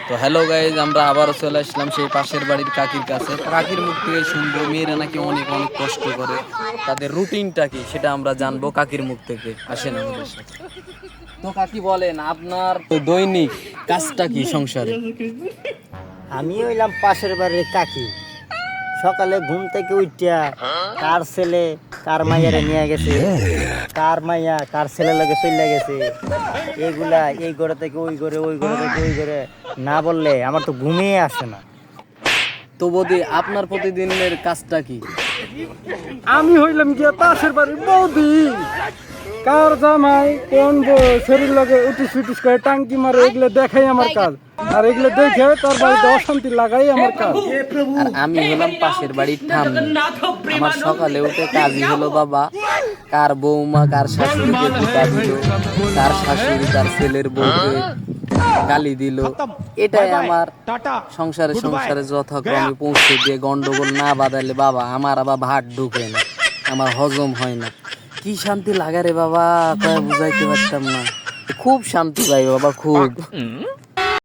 তো hello guys, আমরা আবারও চলে আসলাম সেই পাশের বাড়ির কাকির কাছে। কাকির মুখ থেকে শুনবো মেয়েরা নাকি অনেক অনেক কষ্ট করে, তাদের রুটিনটা কি সেটা আমরা জানবো কাকির মুখ থেকে। আসেন আমাদের সাথে। তো কাকি বলেন, আপনার তো দৈনিক কাজটা কি সংসারে? আমি হইলাম পাশের বাড়ির কাকি। সকালে ঘুম থেকে উঠিয়া কার ছেলে কার মাইয়ারে নিয়ে গেছে, কার মাইয়া কার ছেলে লাগে চলে গেছে, এগুলা এই ঘরে থেকে ওই ঘরে, ওই ঘরে থেকে ওই ঘরে না বললে আমার তো ঘুমিয়ে আসে না। তো বৌদি, আপনার প্রতিদিনের কাজটা কি? আমি হইলাম গিয়া পাশের বাড়ির বৌদি। কার জামাই কোন শরীর লাগে উটিস উটিস করে টাঙ্কি মারে, এগুলো দেখাই আমার কাজ। আর এগুলো দেখে তার বাড়িতে অশান্তি লাগাই আমার কাজ। আর আমি হলাম পাশের বাড়ির ঠাম্মি। আমার সকালে উঠে কাজই হলো বাবা, কার বৌমা কার শাশুড়িকে ধোকা দিল, কার শাশুড়ি তার ছেলের বউকে গালি দিল, এটাই আমার সংসারে সংসারে যথাক্রমে পৌঁছে দিয়ে গন্ডগোল না বাঁধালে বাবা আমার আবার ভাত ঢুকে না, আমার হজম হয় না। কি শান্তি লাগে রে বাবা, কয়ে বুঝাইতে পারতাম না। খুব শান্তি পাই বাবা, খুব।